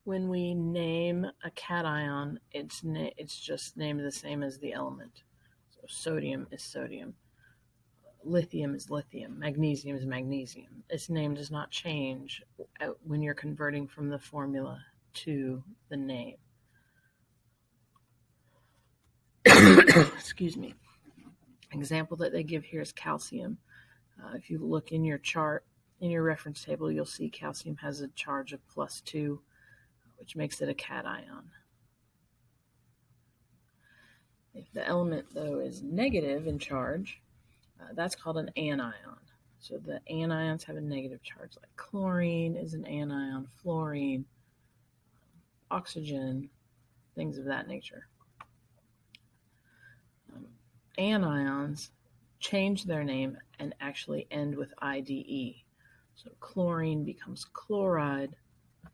When we name a cation, it's just named the same as the element. So sodium is sodium, lithium is lithium, magnesium is magnesium. Its name does not change when you're converting from the formula to the name. Excuse me. Example that they give here is calcium. If you look in your chart, in your reference table, you'll see calcium has a charge of +2, which makes it a cation. If the element, though, is negative in charge, that's called an anion. So the anions have a negative charge, like chlorine is an anion, fluorine, oxygen, things of that nature. Anions change their name and actually end with IDE. So chlorine becomes chloride,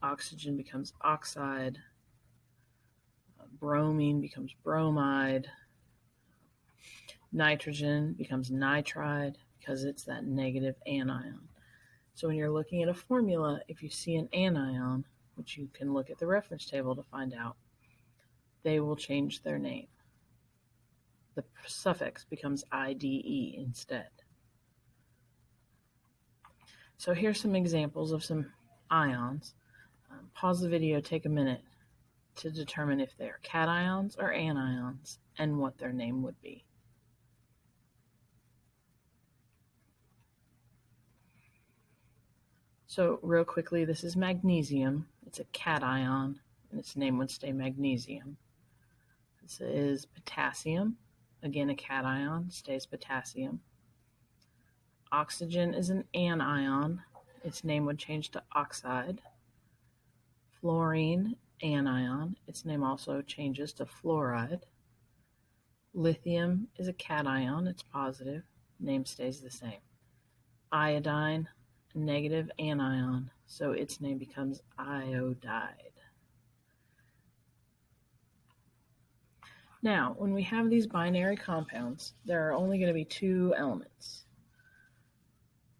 oxygen becomes oxide, bromine becomes bromide, nitrogen becomes nitride because it's that negative anion. So when you're looking at a formula, if you see an anion, which you can look at the reference table to find out, they will change their name. The suffix becomes IDE instead. So here's some examples of some ions. Pause the video, take a minute to determine if they are cations or anions and what their name would be. So real quickly, this is magnesium. It's a cation, and its name would stay magnesium. This is potassium. Again, a cation, stays potassium. Oxygen is an anion. Its name would change to oxide. Fluorine, anion. Its name also changes to fluoride. Lithium is a cation. It's positive. Name stays the same. Iodine, negative anion, so its name becomes iodide. Now, when we have these binary compounds, there are only going to be two elements.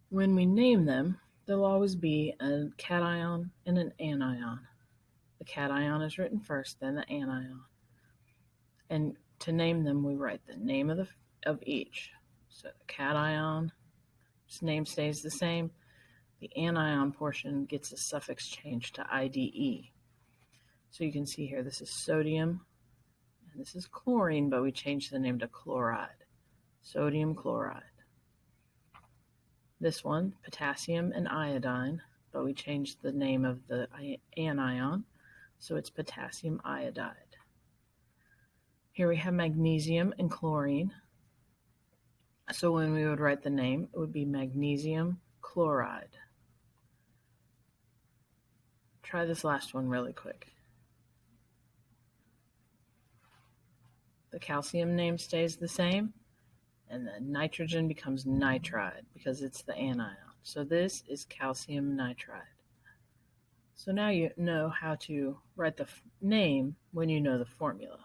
When we name them, there'll always be a cation and an anion. The cation is written first, then the anion. And to name them, we write the name of each. So the cation, its name stays the same. The anion portion gets a suffix change to IDE. So you can see here, this is sodium, and this is chlorine, but we changed the name to chloride. Sodium chloride. This one, potassium and iodine, but we changed the name of the anion, so it's potassium iodide. Here we have magnesium and chlorine. So when we would write the name, it would be magnesium chloride. Try this last one really quick. The calcium name stays the same, and the nitrogen becomes nitride because it's the anion. So this is calcium nitride. So now you know how to write the name when you know the formula.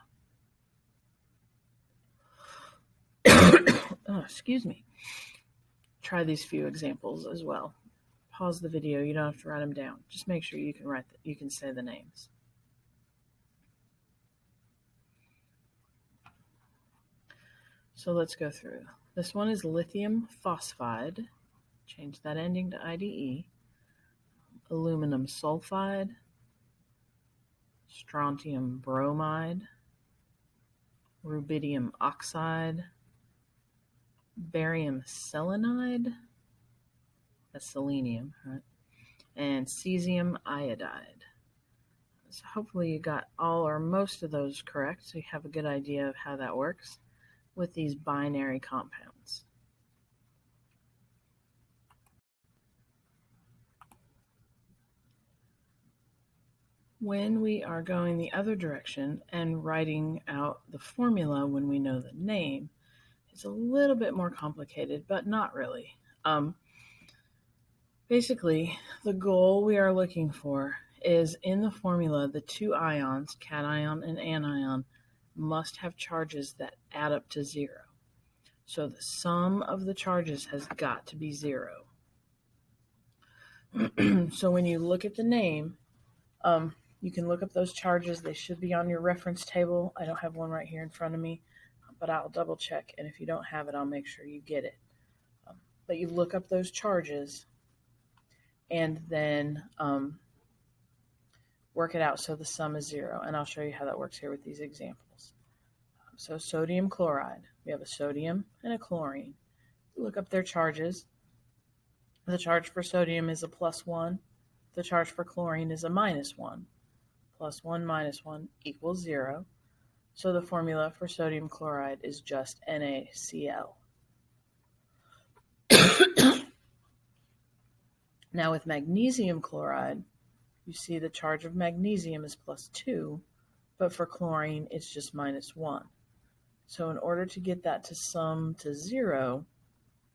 Oh, excuse me. Try these few examples as well. Pause the video. You don't have to write them down. Just make sure you can say the names. So let's go through. This one is lithium phosphide. Change that ending to IDE. Aluminum sulfide. Strontium bromide. Rubidium oxide. Barium selenide. That's selenium, right? And cesium iodide. So hopefully you got all or most of those correct, so you have a good idea of how that works with these binary compounds. When we are going the other direction and writing out the formula when we know the name, it's a little bit more complicated, but not really. Basically, the goal we are looking for is in the formula, the two ions, cation and anion, must have charges that add up to 0. So the sum of the charges has got to be 0. So when you look at the name, You can look up those charges. They should be on your reference table. I don't have one right here in front of me, but I'll double check. And if you don't have it, I'll make sure you get it. But you look up those charges and then work it out so the sum is 0. And I'll show you how that works here with these examples. So sodium chloride, we have a sodium and a chlorine. Look up their charges. The charge for sodium is a +1. The charge for chlorine is a -1. +1 minus 1 equals 0. So the formula for sodium chloride is just NaCl. Now with magnesium chloride, you see the charge of magnesium is +2, but for chlorine it's just -1. So in order to get that to sum to 0,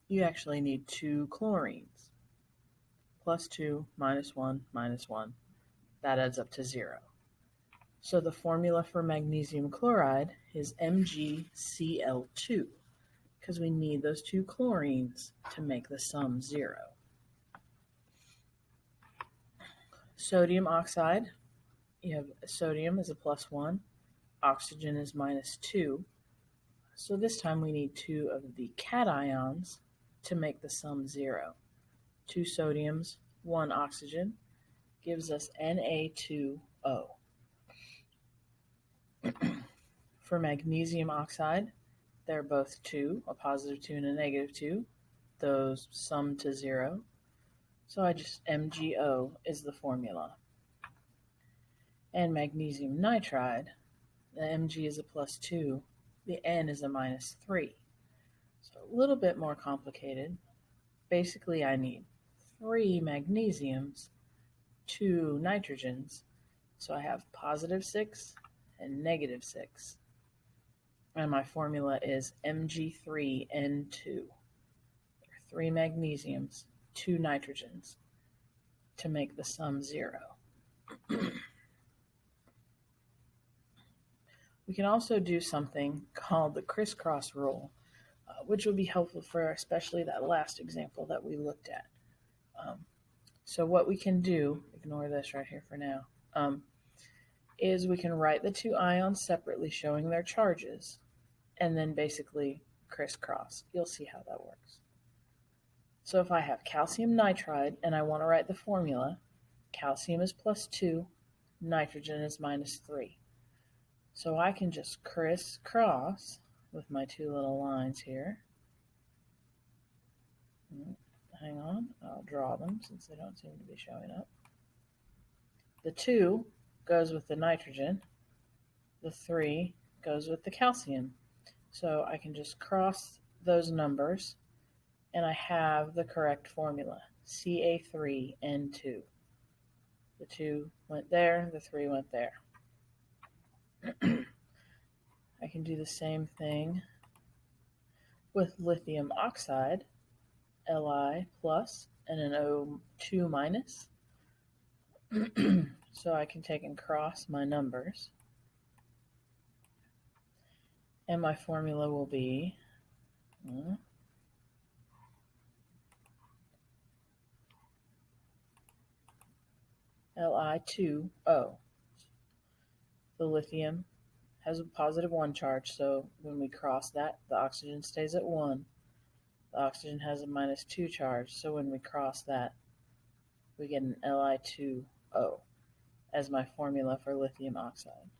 you actually need 2 chlorines. +2 -1 -1, that adds up to 0. So the formula for magnesium chloride is MgCl2, because we need those 2 chlorines to make the sum 0. Sodium oxide, you have sodium is a +1, oxygen is -2. So this time we need 2 of the cations to make the sum 0. 2 sodiums, 1 oxygen gives us Na2O. For magnesium oxide, they're both 2, a +2 and a -2. Those sum to 0. So MgO is the formula. And magnesium nitride, the Mg is a +2, the N is a -3. So a little bit more complicated. Basically, I need 3 magnesiums, 2 nitrogens. So I have +6 and -6. And my formula is Mg3N2. There are 3 magnesiums, 2 nitrogens to make the sum 0. We can also do something called the crisscross rule, which will be helpful for especially that last example that we looked at. So what we can do, ignore this right here for now, is we can write the 2 ions separately showing their charges and then basically crisscross. You'll see how that works. So if I have calcium nitride and I want to write the formula, calcium is +2, nitrogen is -3. So I can just crisscross with my 2 little lines here. Hang on, I'll draw them since they don't seem to be showing up. The 2 goes with the nitrogen. The 3 goes with the calcium. So I can just cross those numbers and I have the correct formula, Ca3N2. The 2 went there, the 3 went there. I can do the same thing with lithium oxide, Li plus and an O2 minus. So I can take and cross my numbers. And my formula will be Li2O. The lithium has a +1 charge, so when we cross that, the oxygen stays at 1. The oxygen has a -2 charge, so when we cross that, we get an Li2O as my formula for lithium oxide.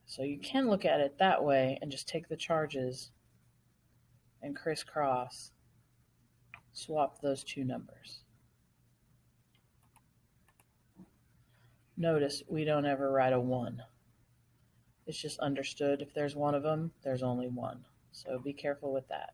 So you can look at it that way and just take the charges and crisscross, swap those 2 numbers. Notice we don't ever write a 1. It's just understood if there's one of them, there's only one. So be careful with that.